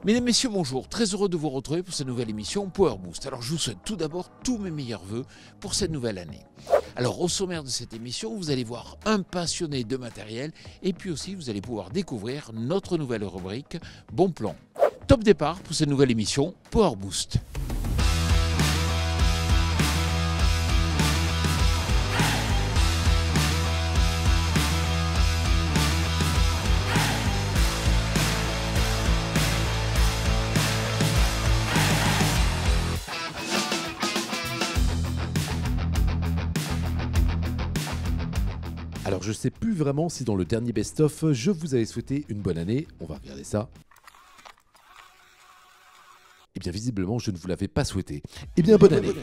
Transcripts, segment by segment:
Mesdames, Messieurs, bonjour. Très heureux de vous retrouver pour cette nouvelle émission Power Boost. Alors, je vous souhaite tout d'abord tous mes meilleurs voeux pour cette nouvelle année. Alors, au sommaire de cette émission, vous allez voir un passionné de matériel et puis aussi, vous allez pouvoir découvrir notre nouvelle rubrique Bon Plan. Top départ pour cette nouvelle émission Power Boost. Alors je sais plus vraiment si dans le dernier best-of, je vous avais souhaité une bonne année. On va regarder ça. Eh bien visiblement, je ne vous l'avais pas souhaité. Eh bien bonne année.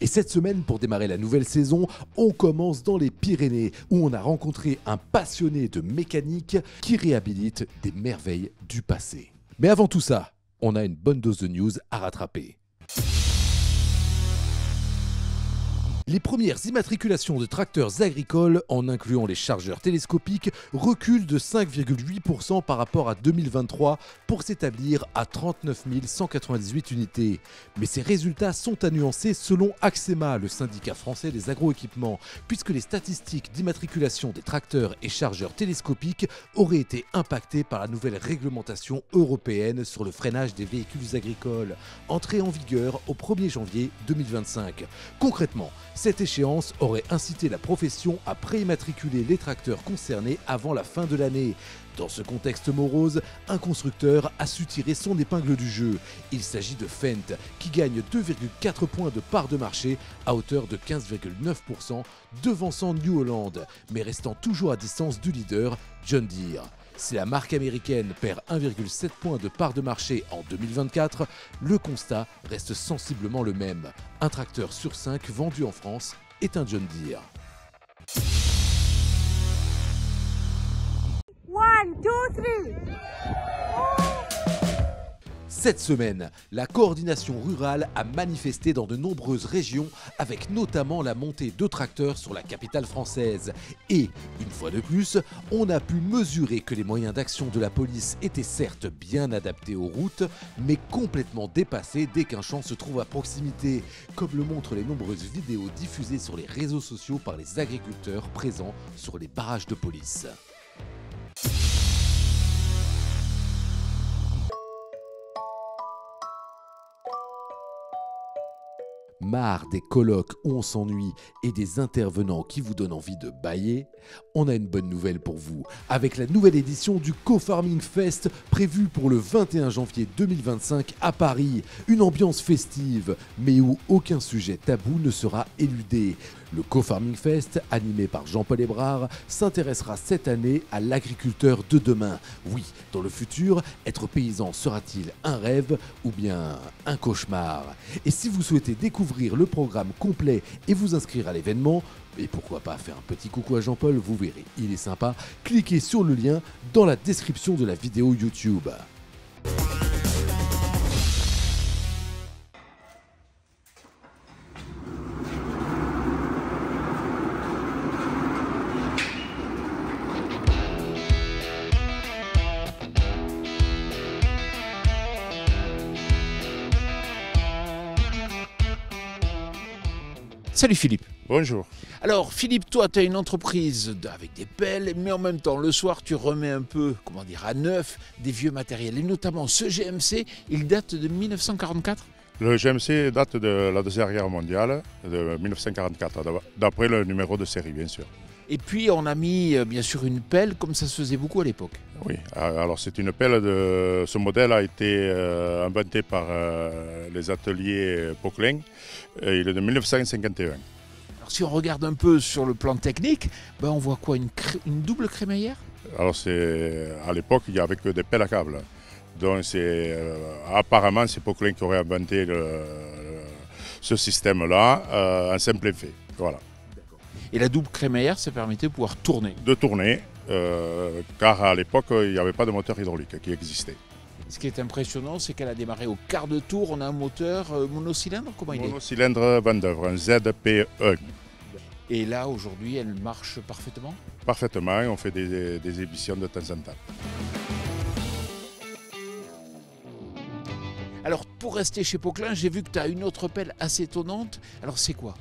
Et cette semaine, pour démarrer la nouvelle saison, on commence dans les Pyrénées, où on a rencontré un passionné de mécanique qui réhabilite des merveilles du passé. Mais avant tout ça, on a une bonne dose de news à rattraper. Les premières immatriculations de tracteurs agricoles, en incluant les chargeurs télescopiques, reculent de 5,8% par rapport à 2023 pour s'établir à 39 198 unités. Mais ces résultats sont à nuancer selon Axema, le syndicat français des agroéquipements, puisque les statistiques d'immatriculation des tracteurs et chargeurs télescopiques auraient été impactées par la nouvelle réglementation européenne sur le freinage des véhicules agricoles, entrée en vigueur au 1er janvier 2025. Concrètement, cette échéance aurait incité la profession à préimmatriculer les tracteurs concernés avant la fin de l'année. Dans ce contexte morose, un constructeur a su tirer son épingle du jeu. Il s'agit de Fendt, qui gagne 2,4 points de part de marché à hauteur de 15,9%, devançant New Holland, mais restant toujours à distance du leader, John Deere. Si la marque américaine perd 1,7 points de part de marché en 2024, le constat reste sensiblement le même. Un tracteur sur 5 vendu en France est un John Deere. 1, 2, 3. Cette semaine, la coordination rurale a manifesté dans de nombreuses régions, avec notamment la montée de tracteurs sur la capitale française. Et, une fois de plus, on a pu mesurer que les moyens d'action de la police étaient certes bien adaptés aux routes, mais complètement dépassés dès qu'un champ se trouve à proximité, comme le montrent les nombreuses vidéos diffusées sur les réseaux sociaux par les agriculteurs présents sur les barrages de police. Marre des colloques où on s'ennuie et des intervenants qui vous donnent envie de bâiller, on a une bonne nouvelle pour vous. Avec la nouvelle édition du Co-Farming Fest prévue pour le 21 janvier 2025 à Paris, une ambiance festive, mais où aucun sujet tabou ne sera éludé. Le Co-Farming Fest, animé par Jean-Paul Hébrard, s'intéressera cette année à l'agriculteur de demain. Oui, dans le futur, être paysan sera-t-il un rêve ou bien un cauchemar? Et si vous souhaitez découvrir le programme complet et vous inscrire à l'événement, et pourquoi pas faire un petit coucou à Jean-Paul, vous verrez, il est sympa, cliquez sur le lien dans la description de la vidéo YouTube. Salut Philippe. Bonjour. Alors Philippe, toi tu as une entreprise avec des pelles, mais en même temps le soir tu remets un peu, à neuf des vieux matériels. Et notamment ce GMC, il date de 1944 ? Le GMC date de la Deuxième Guerre mondiale, de 1944, d'après le numéro de série bien sûr. Et puis on a mis bien sûr une pelle comme ça se faisait beaucoup à l'époque. Oui, alors c'est une pelle de... Ce modèle a été inventé par les ateliers Poquelin. Il est de 1951. Alors si on regarde un peu sur le plan technique, on voit quoi, une double crémaillère ? Alors à l'époque il n'y avait que des pelles à câble. Donc apparemment c'est Poquelin qui aurait inventé ce système-là, un simple effet. Voilà. Et la double crémaillère, ça permettait de pouvoir tourner. De tourner, car à l'époque, il n'y avait pas de moteur hydraulique qui existait. Ce qui est impressionnant, c'est qu'elle a démarré au quart de tour. On a un moteur monocylindre, comment il est ? Monocylindre Vandeuvre, un ZP1. Et là, aujourd'hui, elle marche parfaitement ? Parfaitement, on fait des émissions de temps en temps. Alors pour rester chez Poquelin, j'ai vu que tu as une autre pelle assez étonnante. Alors c'est quoi?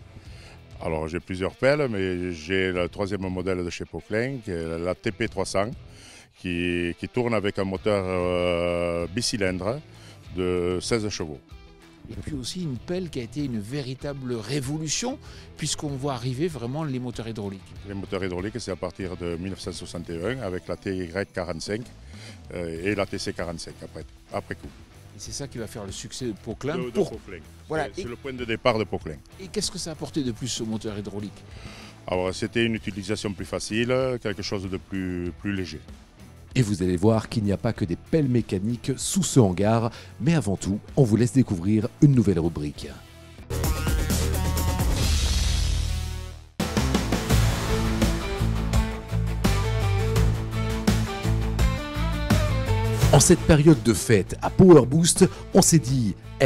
Alors j'ai plusieurs pelles, mais j'ai le troisième modèle de chez Poquelin, qui est la TP300, qui tourne avec un moteur bicylindre de 16 chevaux. Et puis aussi une pelle qui a été une véritable révolution, puisqu'on voit arriver vraiment les moteurs hydrauliques. Les moteurs hydrauliques, c'est à partir de 1961 avec la TY45 et la TC45 après coup. Et c'est ça qui va faire le succès de Poquelin. De Poquelin. Voilà. C'est le point de départ de Poquelin. Et qu'est-ce que ça a apporté de plus ce moteur hydraulique? Alors c'était une utilisation plus facile, quelque chose de plus léger. Et vous allez voir qu'il n'y a pas que des pelles mécaniques sous ce hangar, mais avant tout, on vous laisse découvrir une nouvelle rubrique. En cette période de fête à Power Boost, on s'est dit «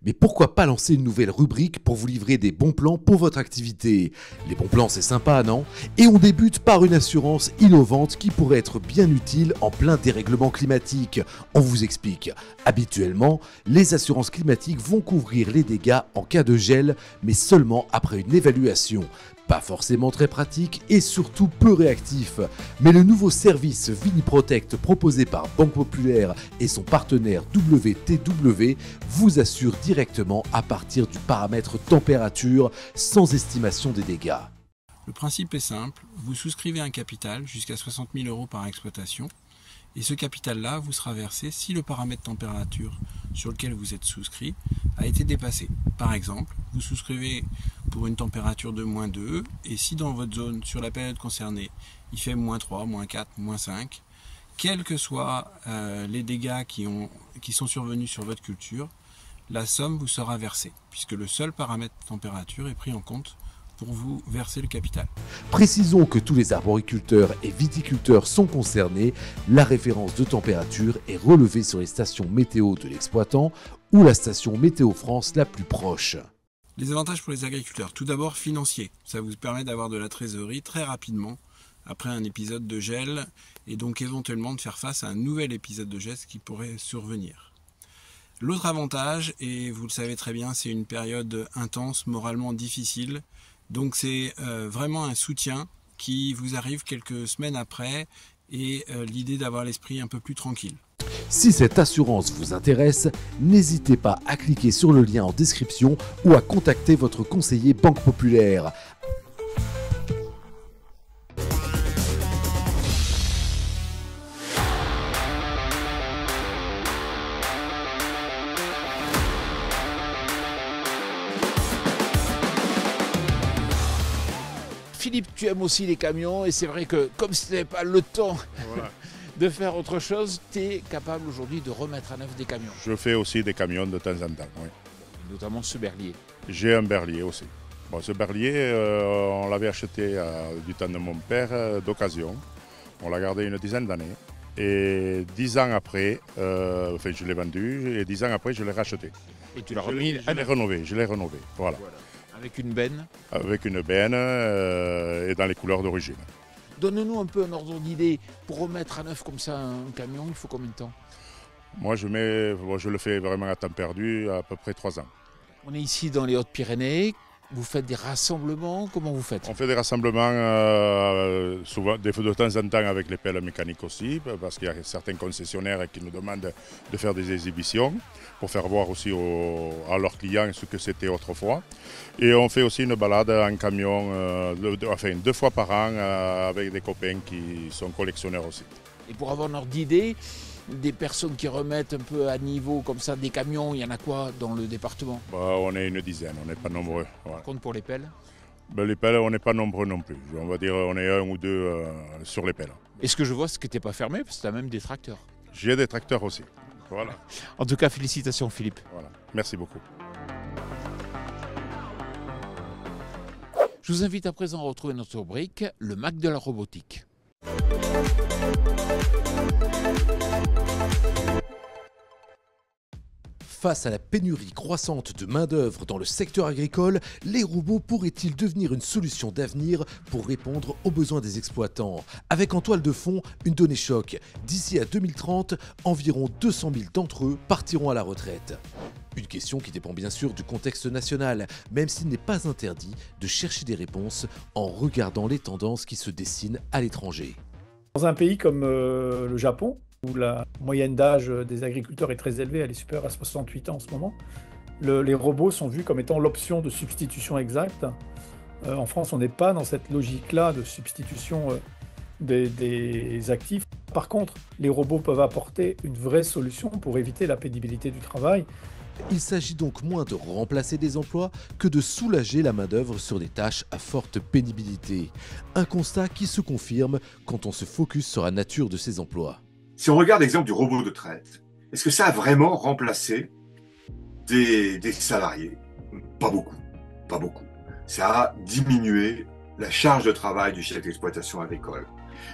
mais pourquoi pas lancer une nouvelle rubrique pour vous livrer des bons plans pour votre activité ?» Les bons plans, c'est sympa, non? Et on débute par une assurance innovante qui pourrait être bien utile en plein dérèglement climatique. On vous explique. Habituellement, les assurances climatiques vont couvrir les dégâts en cas de gel, mais seulement après une évaluation. Pas forcément très pratique et surtout peu réactif. Mais le nouveau service Viniprotect proposé par Banque Populaire et son partenaire WTW vous assure directement à partir du paramètre température sans estimation des dégâts. Le principe est simple, vous souscrivez un capital jusqu'à 60 000 € par exploitation et ce capital-là vous sera versé si le paramètre température sur lequel vous êtes souscrit a été dépassé. Par exemple, vous souscrivez pour une température de -2 et si dans votre zone, sur la période concernée, il fait -3, -4, -5, quels que soient les dégâts qui sont survenus sur votre culture, la somme vous sera versée, puisque le seul paramètre température est pris en compte pour vous verser le capital. Précisons que tous les arboriculteurs et viticulteurs sont concernés. La référence de température est relevée sur les stations météo de l'exploitant ou la station Météo France la plus proche. Les avantages pour les agriculteurs, tout d'abord financiers. Ça vous permet d'avoir de la trésorerie très rapidement après un épisode de gel et donc éventuellement de faire face à un nouvel épisode de gel qui pourrait survenir. L'autre avantage, et vous le savez très bien, c'est une période intense, moralement difficile. Donc c'est vraiment un soutien qui vous arrive quelques semaines après et l'idée d'avoir l'esprit un peu plus tranquille. Si cette assurance vous intéresse, n'hésitez pas à cliquer sur le lien en description ou à contacter votre conseiller Banque Populaire. Philippe, tu aimes aussi les camions et c'est vrai que comme ce n'est pas le temps de faire autre chose, tu es capable aujourd'hui de remettre à neuf des camions. Je fais aussi des camions de temps en temps, oui. Notamment ce berlier. J'ai un berlier aussi. Bon, ce berlier, on l'avait acheté du temps de mon père d'occasion. On l'a gardé une dizaine d'années. Et 10 ans après, je l'ai vendu et 10 ans après, je l'ai racheté. Et tu l'as remis Je l'ai rénové, voilà. Avec une benne. Avec une benne et dans les couleurs d'origine. Donne-nous un peu un ordre d'idée. Pour remettre à neuf comme ça un camion, il faut combien de temps? Moi, je le fais vraiment à temps perdu, à peu près 3 ans. On est ici dans les Hautes-Pyrénées. Vous faites des rassemblements, comment vous faites? On fait des rassemblements souvent, de temps en temps avec les pelles mécaniques aussi, parce qu'il y a certains concessionnaires qui nous demandent de faire des exhibitions pour faire voir aussi à leurs clients ce que c'était autrefois. Et on fait aussi une balade en camion, 2 fois par an avec des copains qui sont collectionneurs aussi. Et pour avoir un ordre d'idée, des personnes qui remettent un peu à niveau comme ça des camions, il y en a quoi dans le département? On est une dizaine, on n'est pas nombreux. Voilà. Par contre pour les pelles? Les pelles, on n'est pas nombreux non plus. On va dire on est 1 ou 2 sur les pelles. Et ce que je vois, c'est que tu n'es pas fermé, parce que tu as même des tracteurs. J'ai des tracteurs aussi. Voilà. En tout cas, félicitations Philippe. Voilà. Merci beaucoup. Je vous invite à présent à retrouver notre rubrique, le Mac de la robotique. Face à la pénurie croissante de main-d'œuvre dans le secteur agricole, les robots pourraient-ils devenir une solution d'avenir pour répondre aux besoins des exploitants? Avec en toile de fond une donnée choc. D'ici à 2030, environ 200 000 d'entre eux partiront à la retraite. Une question qui dépend bien sûr du contexte national, même s'il n'est pas interdit de chercher des réponses en regardant les tendances qui se dessinent à l'étranger. Dans un pays comme le Japon, où la moyenne d'âge des agriculteurs est très élevée, elle est supérieure à 68 ans en ce moment, les robots sont vus comme étant l'option de substitution exacte. En France, on n'est pas dans cette logique-là de substitution des actifs. Par contre, les robots peuvent apporter une vraie solution pour éviter la pénibilité du travail. Il s'agit donc moins de remplacer des emplois que de soulager la main-d'œuvre sur des tâches à forte pénibilité. Un constat qui se confirme quand on se focus sur la nature de ces emplois. Si on regarde l'exemple du robot de traite, est-ce que ça a vraiment remplacé des salariés? Pas beaucoup, pas beaucoup. Ça a diminué la charge de travail du chef d'exploitation agricole.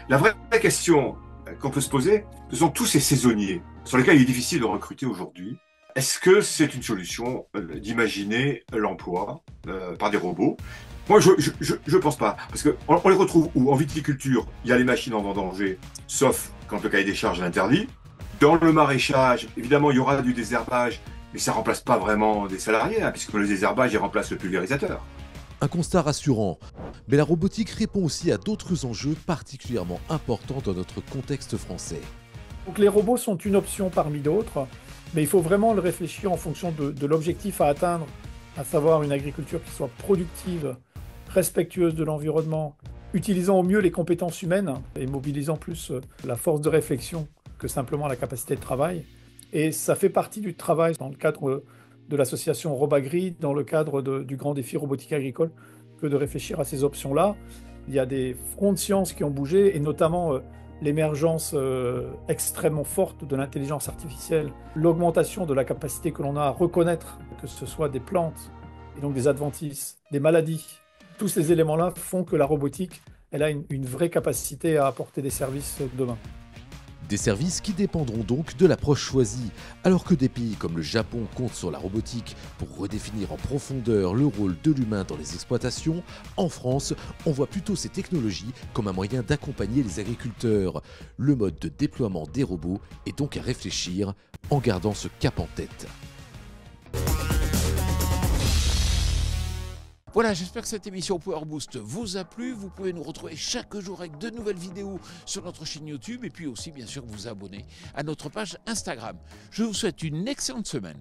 La vraie question qu'on peut se poser, ce sont tous ces saisonniers sur lesquels il est difficile de recruter aujourd'hui. Est-ce que c'est une solution d'imaginer l'emploi par des robots? Moi, je pense pas. Parce qu'on les retrouve où? En viticulture, il y a les machines en vendanger, sauf quand le cahier des charges l'interdit. Dans le maraîchage, évidemment, il y aura du désherbage, mais ça remplace pas vraiment des salariés, puisque le désherbage, il remplace le pulvérisateur. Un constat rassurant, mais la robotique répond aussi à d'autres enjeux particulièrement importants dans notre contexte français. Donc les robots sont une option parmi d'autres, mais il faut vraiment le réfléchir en fonction de l'objectif à atteindre, à savoir une agriculture qui soit productive, respectueuse de l'environnement, utilisant au mieux les compétences humaines et mobilisant plus la force de réflexion que simplement la capacité de travail. Et ça fait partie du travail dans le cadre de l'association Robagri, dans le cadre du grand défi robotique agricole, que de réfléchir à ces options-là. Il y a des fronts de sciences qui ont bougé, et notamment l'émergence extrêmement forte de l'intelligence artificielle, l'augmentation de la capacité que l'on a à reconnaître, que ce soit des plantes, et donc des adventices, des maladies. Tous ces éléments-là font que la robotique, elle a une vraie capacité à apporter des services demain. Des services qui dépendront donc de l'approche choisie. Alors que des pays comme le Japon comptent sur la robotique pour redéfinir en profondeur le rôle de l'humain dans les exploitations, en France, on voit plutôt ces technologies comme un moyen d'accompagner les agriculteurs. Le mode de déploiement des robots est donc à réfléchir en gardant ce cap en tête. Voilà, j'espère que cette émission Power Boost vous a plu. Vous pouvez nous retrouver chaque jour avec de nouvelles vidéos sur notre chaîne YouTube et puis aussi bien sûr vous abonner à notre page Instagram. Je vous souhaite une excellente semaine.